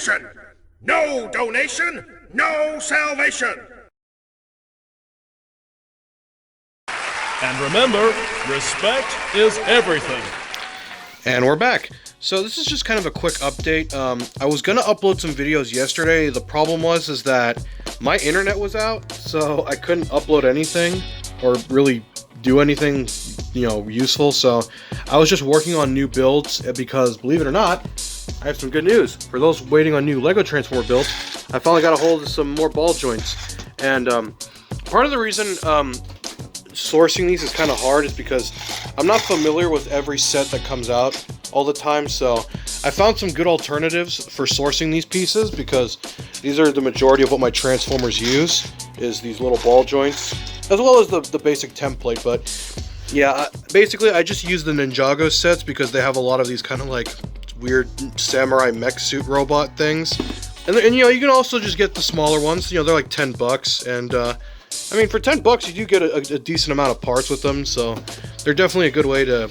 nation. No donation, no salvation. And remember, respect is everything. And we're back. So this is just kind of a quick update. I was gonna upload some videos yesterday. The problem is that my internet was out, so I couldn't upload anything or really do anything, useful. So I was just working on new builds because, believe it or not, I have some good news. For those waiting on new Lego Transformer builds, I finally got a hold of some more ball joints. And part of the reason sourcing these is kind of hard is because I'm not familiar with every set that comes out all the time, so I found some good alternatives for sourcing these pieces because these are the majority of what my Transformers use, is these little ball joints, as well as the basic template. But yeah, basically I just use the Ninjago sets because they have a lot of these kind of like weird samurai mech suit robot things, and you can also just get the smaller ones. They're like $10, and I mean, for $10 you do get a decent amount of parts with them, so they're definitely a good way to,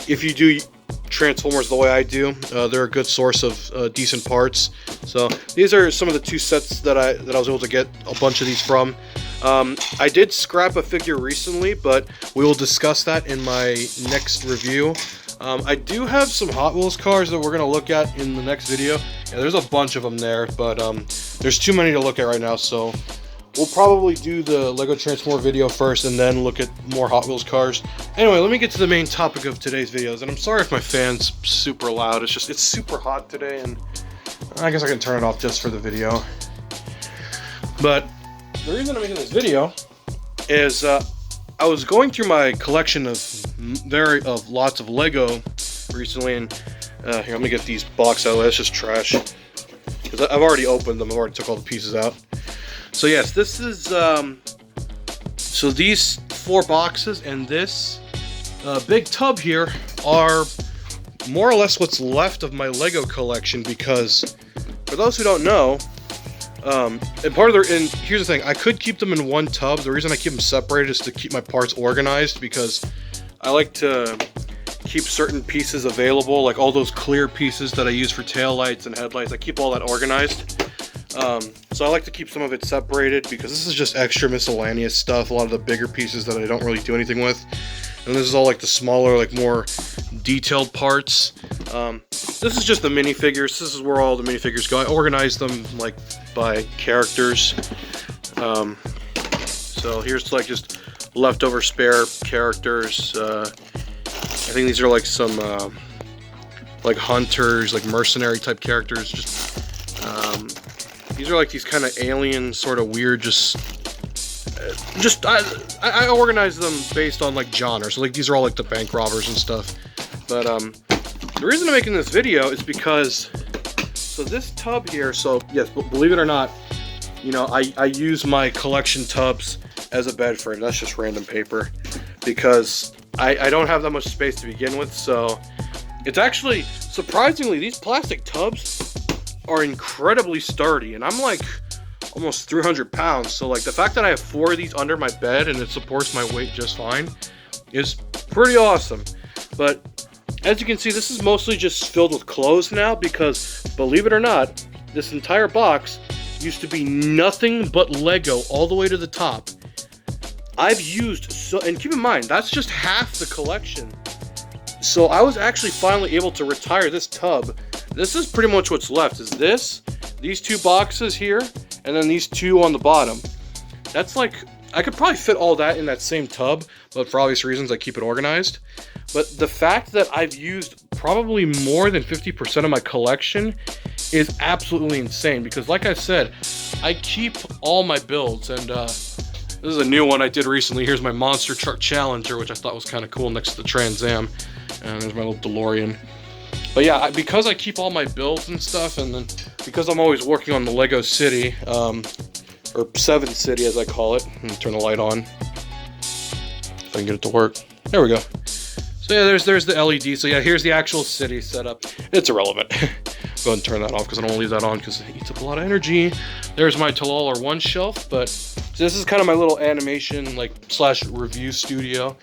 if you do Transformers the way I do, they're a good source of decent parts. So these are some of the two sets that I was able to get a bunch of these from. I did scrap a figure recently, but we will discuss that in my next review. I do have some Hot Wheels cars that we're going to look at in the next video. Yeah, there's a bunch of them there, but there's too many to look at right now, so we'll probably do the Lego Transformer video first and then look at more Hot Wheels cars. Anyway, let me get to the main topic of today's videos. And I'm sorry if my fan's super loud. It's super hot today, and I guess I can turn it off just for the video. But the reason I'm making this video is I was going through my collection of lots of Lego recently, and here, let me get these boxes out of the way. It's just trash, because I've already opened them. I've already took all the pieces out. So yes, this is, so these 4 boxes and this big tub here are more or less what's left of my Lego collection, because for those who don't know, and here's the thing, I could keep them in one tub. The reason I keep them separated is to keep my parts organized, because I like to keep certain pieces available, like all those clear pieces that I use for taillights and headlights. I keep all that organized. So I like to keep some of it separated because this is just extra miscellaneous stuff, a lot of the bigger pieces that I don't really do anything with. And this is all like the smaller, like more detailed parts. This is just the minifigures. This is where all the minifigures go. I organize them like by characters. So here's like just leftover spare characters. I think these are like some like hunters, like mercenary type characters. These are like these kind of alien, sort of weird, I organize them based on like genre. So like these are all like the bank robbers and stuff. But the reason I'm making this video is because, so this tub here, so yes, believe it or not, I use my collection tubs as a bed frame. That's just random paper, because I don't have that much space to begin with. So it's actually, surprisingly, these plastic tubs are incredibly sturdy, and I'm like almost 300 pounds, so like the fact that I have 4 of these under my bed and it supports my weight just fine is pretty awesome. But as you can see, this is mostly just filled with clothes now, because believe it or not, this entire box used to be nothing but Lego all the way to the top. I've used and keep in mind, that's just half the collection. So I was actually finally able to retire this tub. This is pretty much what's left, is these 2 boxes here, and then these 2 on the bottom. That's like, I could probably fit all that in that same tub, but for obvious reasons I keep it organized. But the fact that I've used probably more than 50% of my collection is absolutely insane, because like I said, I keep all my builds, and this is a new one I did recently. Here's my Monster Truck Challenger, which I thought was kind of cool next to the Trans Am, and there's my little DeLorean. But yeah, because I keep all my builds and stuff, and then because I'm always working on the Lego City, or 7 City as I call it. Let me turn the light on, if I can get it to work. There we go. So yeah, there's the LED. So yeah, here's the actual city setup. It's irrelevant. Go ahead and turn that off, because I don't want to leave that on because it eats up a lot of energy. There's my Talal R1 shelf, but so this is kind of my little animation / review studio.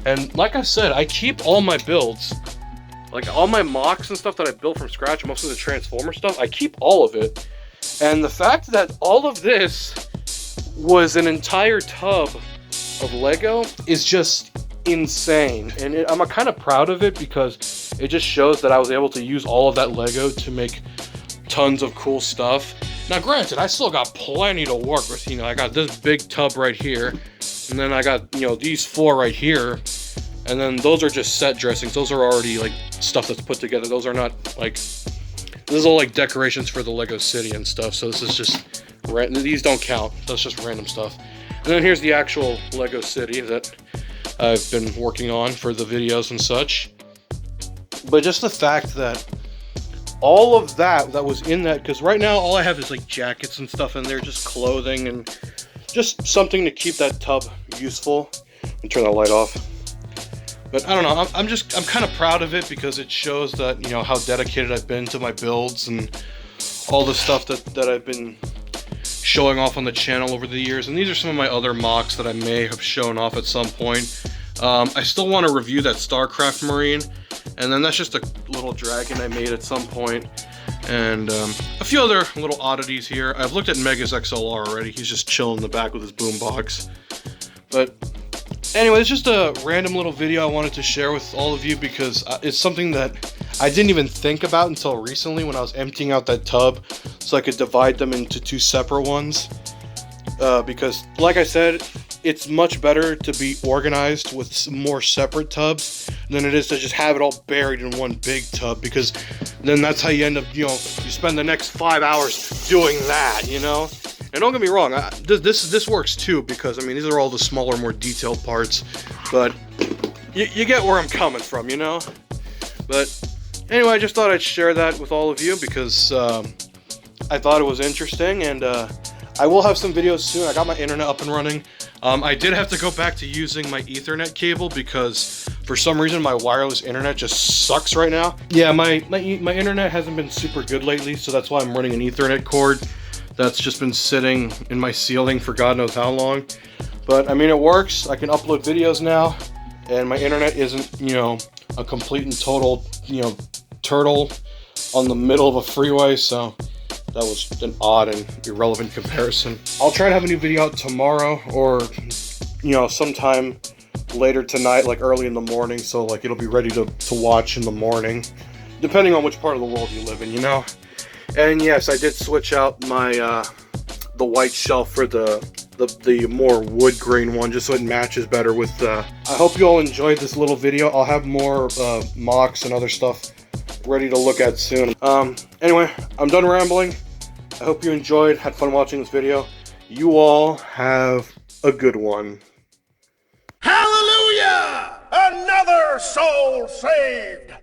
And like I said, I keep all my builds Like all my mocks and stuff that I built from scratch, most of the Transformer stuff, I keep all of it. And the fact that all of this was an entire tub of Lego is just insane. And I'm kind of proud of it because it just shows that I was able to use all of that Lego to make tons of cool stuff. Now granted, I still got plenty to work with. You know, I got this big tub right here, and then I got, you know, these 4 right here, and then those are just set dressings. Those are already like stuff that's put together. Those are not like, this is all like decorations for the Lego City and stuff. So this is just, these don't count. That's just random stuff. And then here's the actual Lego City that I've been working on for the videos and such. But just the fact that all of that was in that, because right now all I have is like jackets and stuff in there, just clothing and just something to keep that tub useful. Let me turn the light off. But I don't know, I'm kind of proud of it because it shows that, you know, how dedicated I've been to my builds and all the stuff that I've been showing off on the channel over the years. And these are some of my other mocks that I may have shown off at some point. I still want to review that StarCraft Marine, and then that's just a little dragon I made at some point, and a few other little oddities here. I've looked at Mega's XLR already. He's just chilling in the back with his boombox. But anyway, it's just a random little video I wanted to share with all of you because it's something that I didn't even think about until recently when I was emptying out that tub so I could divide them into 2 separate ones. Because, like I said, it's much better to be organized with some more separate tubs than it is to just have it all buried in one big tub, because then that's how you end up, you know, you spend the next 5 hours doing that, you know? And don't get me wrong, this works too, because, I mean, these are all the smaller, more detailed parts, but you get where I'm coming from, you know? But anyway, I just thought I'd share that with all of you because I thought it was interesting, and I will have some videos soon. I got my internet up and running. I did have to go back to using my Ethernet cable because for some reason my wireless internet just sucks right now. Yeah, my internet hasn't been super good lately, so that's why I'm running an Ethernet cord that's just been sitting in my ceiling for God knows how long. But I mean, it works. I can upload videos now, and my internet isn't, you know, a complete and total, you know, turtle on the middle of a freeway, so that was an odd and irrelevant comparison. I'll try to have a new video out tomorrow, or, you know, sometime later tonight, like early in the morning, so like it'll be ready to watch in the morning, depending on which part of the world you live in, you know? And yes, I did switch out my the white shelf for the more wood grain one, just so it matches better with I hope you all enjoyed this little video. I'll have more mocks and other stuff ready to look at soon. Anyway, I'm done rambling. I hope you enjoyed, had fun watching this video. You all have a good one. Hallelujah! Another soul saved!